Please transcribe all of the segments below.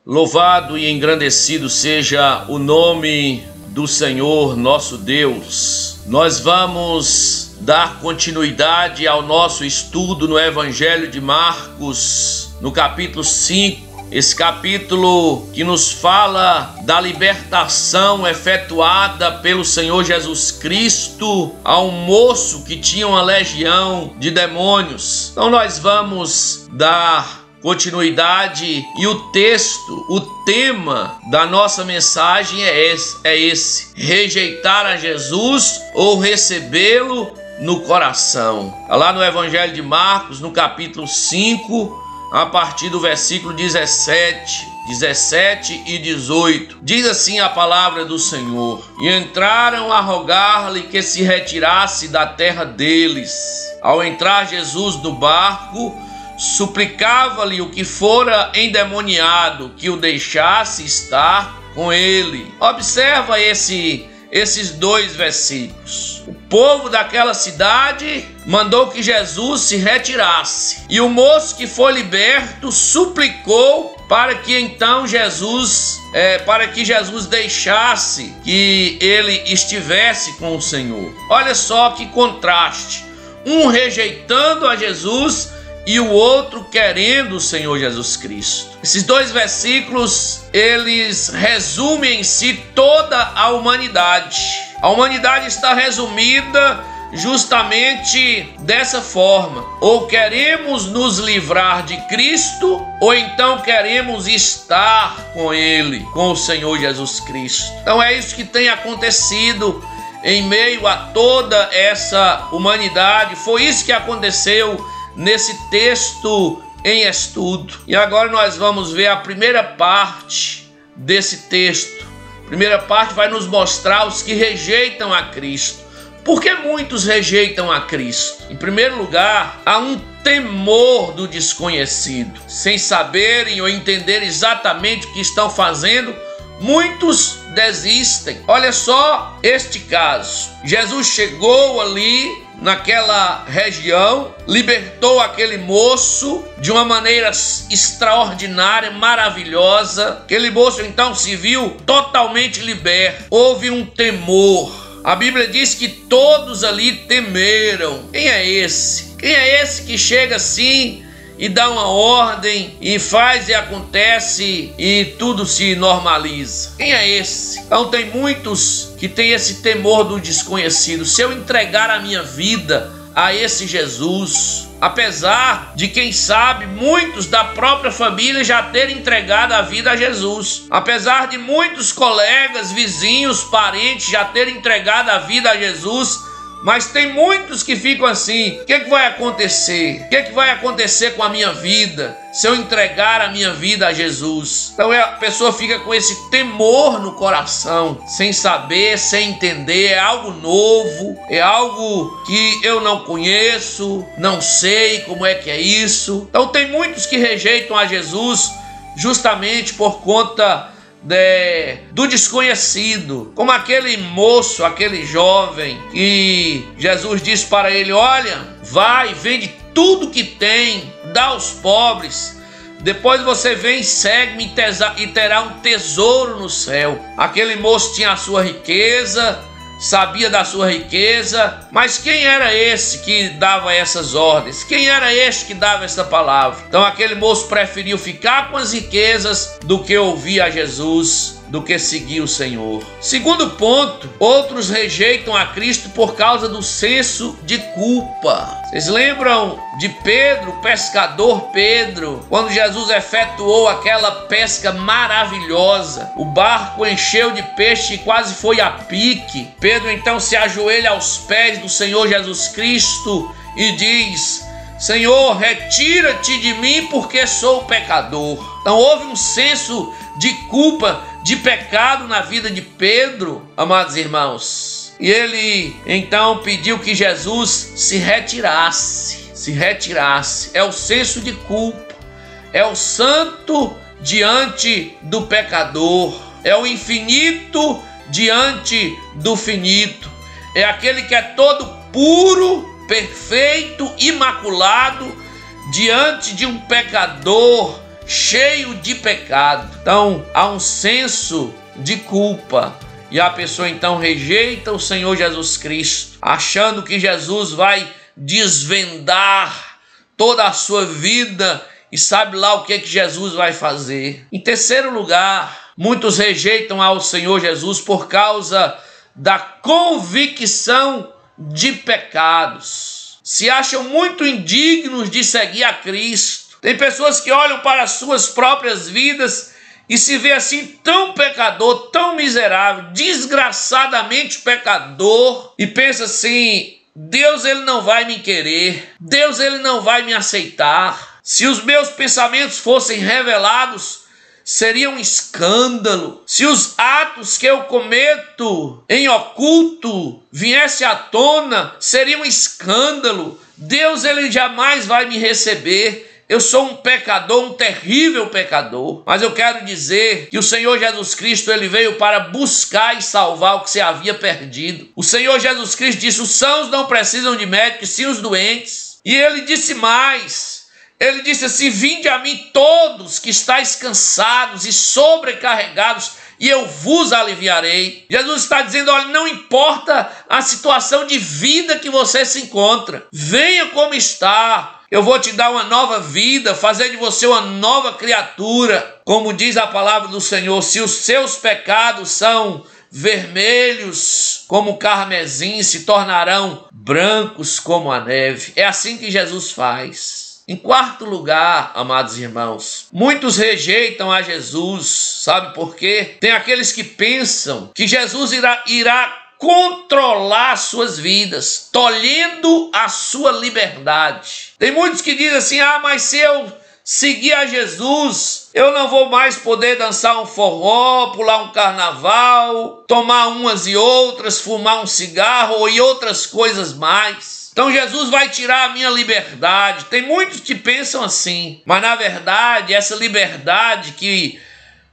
Louvado e engrandecido seja o nome do Senhor nosso Deus. Nós vamos dar continuidade ao nosso estudo no Evangelho de Marcos, no capítulo 5. Esse capítulo que nos fala da libertação efetuada pelo Senhor Jesus Cristo a um moço que tinha uma legião de demônios. Então nós vamos dar continuidade e o texto, o tema da nossa mensagem é esse: rejeitar a Jesus ou recebê-lo no coração. Lá no Evangelho de Marcos, no capítulo 5, a partir do versículo 17 e 18, diz assim a palavra do Senhor: E entraram a rogar-lhe que se retirasse da terra deles. Ao entrar Jesus no barco, suplicava-lhe o que fora endemoniado que o deixasse estar com ele. Observa esses dois versículos. O povo daquela cidade mandou que Jesus se retirasse, e o moço que foi liberto suplicou para que então Jesus deixasse que ele estivesse com o Senhor. Olha só que contraste, um rejeitando a Jesus e o outro querendo o Senhor Jesus Cristo. Esses dois versículos, eles resumem em si toda a humanidade. A humanidade está resumida justamente dessa forma: ou queremos nos livrar de Cristo, ou então queremos estar com Ele, com o Senhor Jesus Cristo. Então é isso que tem acontecido em meio a toda essa humanidade. Foi isso que aconteceu nesse texto em estudo. E agora nós vamos ver a primeira parte desse texto. A primeira parte vai nos mostrar os que rejeitam a Cristo. Por que muitos rejeitam a Cristo? Em primeiro lugar, há um temor do desconhecido. Sem saberem ou entender exatamente o que estão fazendo, muitos desistem. Olha só este caso. Jesus chegou ali naquela região, libertou aquele moço de uma maneira extraordinária, maravilhosa. Aquele moço então se viu totalmente liberto. Houve um temor. A Bíblia diz que todos ali temeram. Quem é esse? Quem é esse que chega assim e dá uma ordem e faz e acontece e tudo se normaliza? Quem é esse? Então tem muitos que têm esse temor do desconhecido. Se eu entregar a minha vida a esse Jesus, apesar de, quem sabe, muitos da própria família já terem entregado a vida a Jesus, apesar de muitos colegas, vizinhos, parentes já terem entregado a vida a Jesus, mas tem muitos que ficam assim: o que vai acontecer? O que vai acontecer com a minha vida se eu entregar a minha vida a Jesus? Então a pessoa fica com esse temor no coração, sem saber, sem entender. É algo novo, é algo que eu não conheço, não sei como é que é isso. Então tem muitos que rejeitam a Jesus justamente por conta do desconhecido, como aquele moço, aquele jovem que Jesus disse para ele: olha, vai, vende tudo que tem, dá aos pobres, depois você vem e segue-me e terá um tesouro no céu. Aquele moço tinha a sua riqueza, sabia da sua riqueza, mas quem era esse que dava essas ordens? Quem era este que dava essa palavra? Então aquele moço preferiu ficar com as riquezas do que ouvir a Jesus, do que seguir o Senhor. Segundo ponto, outros rejeitam a Cristo por causa do senso de culpa. Vocês lembram de Pedro, o pescador Pedro, quando Jesus efetuou aquela pesca maravilhosa? O barco encheu de peixe e quase foi a pique. Pedro então se ajoelha aos pés do Senhor Jesus Cristo e diz: Senhor, retira-te de mim, porque sou pecador. Então houve um senso de culpa, de pecado na vida de Pedro, amados irmãos. E ele então pediu que Jesus se retirasse. É o senso de culpa, é o santo diante do pecador, é o infinito diante do finito, é aquele que é todo puro, perfeito, imaculado diante de um pecador cheio de pecado. Então há um senso de culpa e a pessoa então rejeita o Senhor Jesus Cristo, achando que Jesus vai desvendar toda a sua vida e sabe lá o que Jesus vai fazer. Em terceiro lugar, muitos rejeitam ao Senhor Jesus por causa da convicção de pecados. Se acham muito indignos de seguir a Cristo. Tem pessoas que olham para as suas próprias vidas e se vê assim tão pecador, tão miserável, desgraçadamente pecador, e pensa assim: Deus, ele não vai me querer, Deus, ele não vai me aceitar. Se os meus pensamentos fossem revelados, seria um escândalo. Se os atos que eu cometo em oculto viessem à tona, seria um escândalo. Deus, ele jamais vai me receber. Eu sou um pecador, um terrível pecador. Mas eu quero dizer que o Senhor Jesus Cristo, ele veio para buscar e salvar o que se havia perdido. O Senhor Jesus Cristo disse: os sãos não precisam de médicos, sim os doentes. E ele disse mais. Ele disse assim: vinde a mim todos que estáis cansados e sobrecarregados, e eu vos aliviarei. Jesus está dizendo: olha, não importa a situação de vida que você se encontra, venha como está. Eu vou te dar uma nova vida, fazer de você uma nova criatura. Como diz a palavra do Senhor: se os seus pecados são vermelhos como carmesim, se tornarão brancos como a neve. É assim que Jesus faz. Em quarto lugar, amados irmãos, muitos rejeitam a Jesus. Sabe por quê? Tem aqueles que pensam que Jesus irá controlar suas vidas, tolhendo a sua liberdade. Tem muitos que dizem assim: ah, mas se eu seguir a Jesus, eu não vou mais poder dançar um forró, pular um carnaval, tomar umas e outras, fumar um cigarro e outras coisas mais. Então Jesus vai tirar a minha liberdade. Tem muitos que pensam assim, mas na verdade essa liberdade que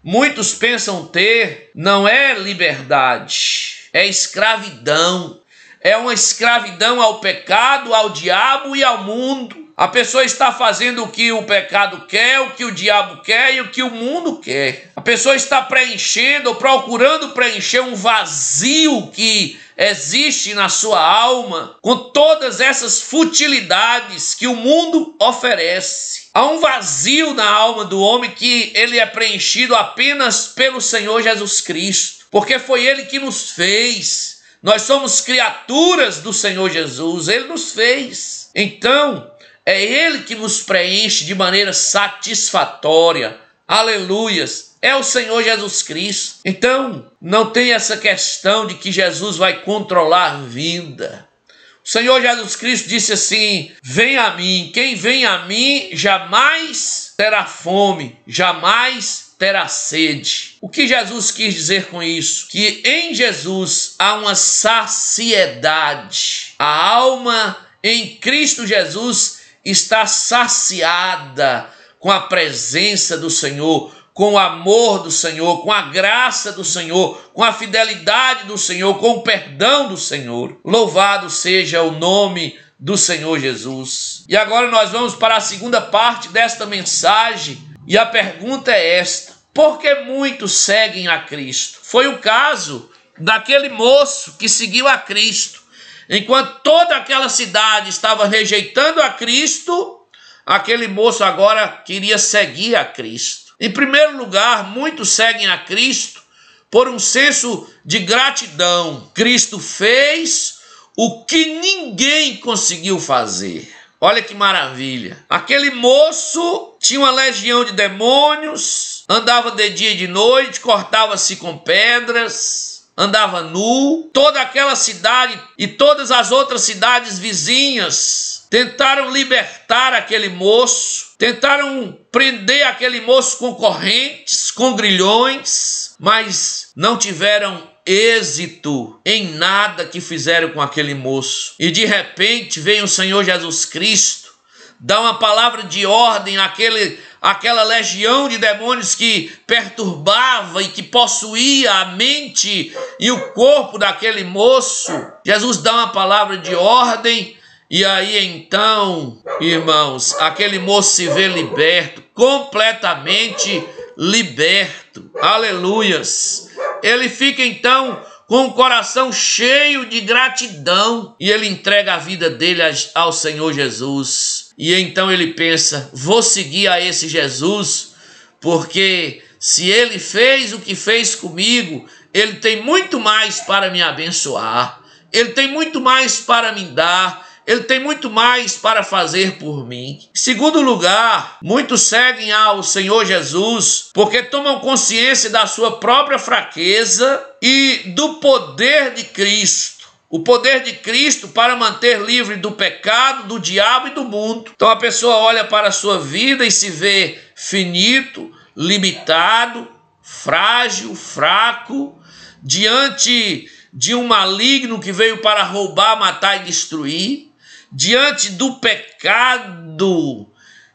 muitos pensam ter não é liberdade. É escravidão. É uma escravidão ao pecado, ao diabo e ao mundo. A pessoa está fazendo o que o pecado quer, o que o diabo quer e o que o mundo quer. A pessoa está preenchendo ou procurando preencher um vazio que existe na sua alma com todas essas futilidades que o mundo oferece. Há um vazio na alma do homem que ele é preenchido apenas pelo Senhor Jesus Cristo. Porque foi Ele que nos fez. Nós somos criaturas do Senhor Jesus. Ele nos fez. Então, é Ele que nos preenche de maneira satisfatória. Aleluias. É o Senhor Jesus Cristo. Então, não tem essa questão de que Jesus vai controlar a vida. O Senhor Jesus Cristo disse assim: vem a mim. Quem vem a mim jamais terá fome, jamais terá sede. O que Jesus quis dizer com isso? Que em Jesus há uma saciedade. A alma em Cristo Jesus está saciada com a presença do Senhor, com o amor do Senhor, com a graça do Senhor, com a fidelidade do Senhor, com o perdão do Senhor. Louvado seja o nome do Senhor Jesus. E agora nós vamos para a segunda parte desta mensagem. E a pergunta é esta: por que muitos seguem a Cristo? Foi o caso daquele moço que seguiu a Cristo. Enquanto toda aquela cidade estava rejeitando a Cristo, aquele moço agora queria seguir a Cristo. Em primeiro lugar, muitos seguem a Cristo por um senso de gratidão. Cristo fez o que ninguém conseguiu fazer. Olha que maravilha. Aquele moço tinha uma legião de demônios, andava de dia e de noite, cortava-se com pedras, andava nu. Toda aquela cidade e todas as outras cidades vizinhas tentaram libertar aquele moço, tentaram prender aquele moço com correntes, com grilhões, mas não tiveram êxito em nada que fizeram com aquele moço. E de repente veio o Senhor Jesus Cristo, dá uma palavra de ordem àquela legião de demônios que perturbava e que possuía a mente e o corpo daquele moço. Jesus dá uma palavra de ordem E aí então, irmãos, aquele moço se vê liberto, completamente liberto. Aleluias. Ele fica então com o coração cheio de gratidão e ele entrega a vida dele ao Senhor Jesus. E então ele pensa, vou seguir a esse Jesus, porque se ele fez o que fez comigo, ele tem muito mais para me abençoar. Ele tem muito mais para me dar. Ele tem muito mais para fazer por mim. Em segundo lugar, muitos seguem ao Senhor Jesus porque tomam consciência da sua própria fraqueza e do poder de Cristo. O poder de Cristo para manter livre do pecado, do diabo e do mundo. Então a pessoa olha para a sua vida e se vê finito, limitado, frágil, fraco, diante de um maligno que veio para roubar, matar e destruir, diante do pecado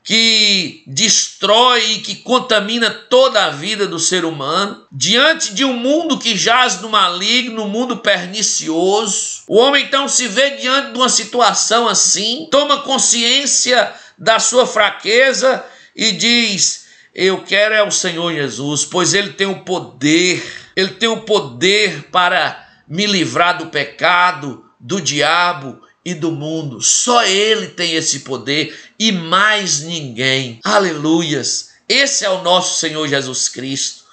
que destrói e que contamina toda a vida do ser humano, diante de um mundo que jaz no maligno, um mundo pernicioso. O homem então se vê diante de uma situação assim, toma consciência da sua fraqueza e diz, eu quero é o Senhor Jesus, pois Ele tem o poder para me livrar do pecado, do diabo e do mundo. Só Ele tem esse poder e mais ninguém. Aleluias! Esse é o nosso Senhor Jesus Cristo.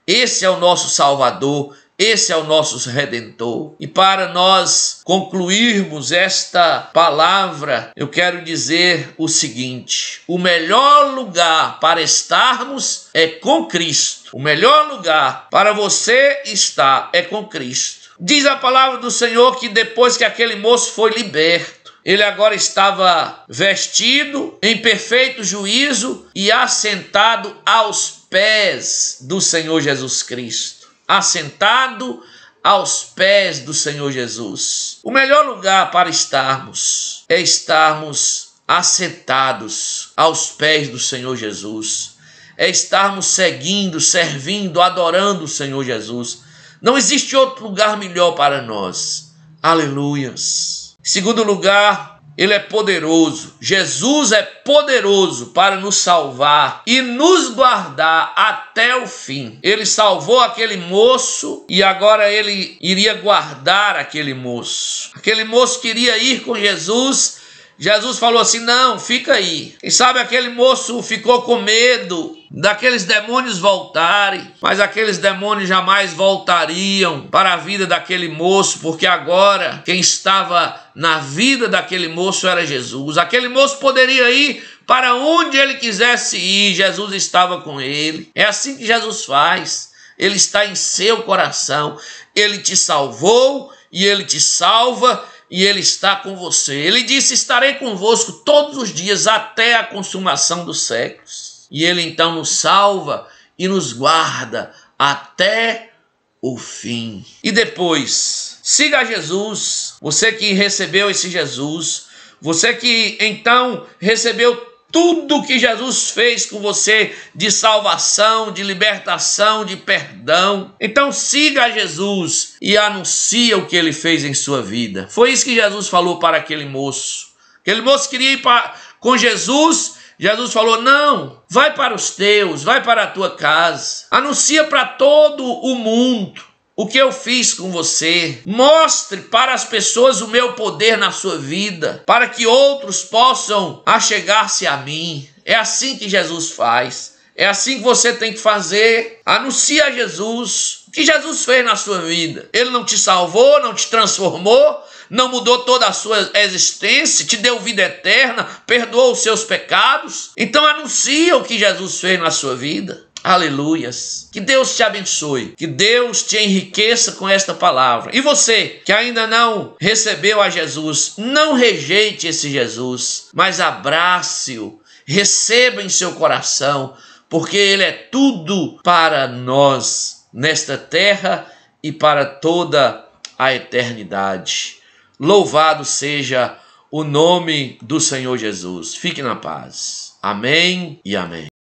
Esse é o nosso Salvador. Esse é o nosso Redentor. E para nós concluirmos esta palavra, eu quero dizer o seguinte: o melhor lugar para estarmos é com Cristo. O melhor lugar para você estar é com Cristo. Diz a palavra do Senhor que depois que aquele moço foi liberto, ele agora estava vestido em perfeito juízo e assentado aos pés do Senhor Jesus Cristo. Assentado aos pés do Senhor Jesus. O melhor lugar para estarmos é estarmos assentados aos pés do Senhor Jesus. É estarmos seguindo, servindo, adorando o Senhor Jesus. Não existe outro lugar melhor para nós. Aleluias. Em segundo lugar, Ele é poderoso. Jesus é poderoso para nos salvar e nos guardar até o fim. Ele salvou aquele moço e agora Ele iria guardar aquele moço. Aquele moço queria ir com Jesus. Jesus falou assim, não, fica aí. Quem sabe aquele moço ficou com medo daqueles demônios voltarem, mas aqueles demônios jamais voltariam para a vida daquele moço, porque agora quem estava na vida daquele moço era Jesus. Aquele moço poderia ir para onde ele quisesse ir, Jesus estava com ele. É assim que Jesus faz. Ele está em seu coração. Ele te salvou e Ele te salva e Ele está com você. Ele disse, estarei convosco todos os dias até a consumação dos séculos. E Ele então nos salva e nos guarda até o fim. E depois, siga Jesus. Você que recebeu esse Jesus, você que então recebeu tudo que Jesus fez com você de salvação, de libertação, de perdão. Então siga Jesus e anuncia o que Ele fez em sua vida. Foi isso que Jesus falou para aquele moço. Aquele moço queria ir com Jesus. Jesus falou, não, vai para os teus, vai para a tua casa. Anuncia para todo o mundo o que eu fiz com você. Mostre para as pessoas o meu poder na sua vida, para que outros possam achegar-se a mim. É assim que Jesus faz. É assim que você tem que fazer. Anuncia a Jesus. O que Jesus fez na sua vida? Ele não te salvou, não te transformou, não mudou toda a sua existência, te deu vida eterna, perdoou os seus pecados. Então anuncia o que Jesus fez na sua vida. Aleluias. Que Deus te abençoe. Que Deus te enriqueça com esta palavra. E você que ainda não recebeu a Jesus, não rejeite esse Jesus, mas abrace-o, receba em seu coração, porque Ele é tudo para nós nesta terra e para toda a eternidade. Louvado seja o nome do Senhor Jesus. Fique na paz. Amém e amém.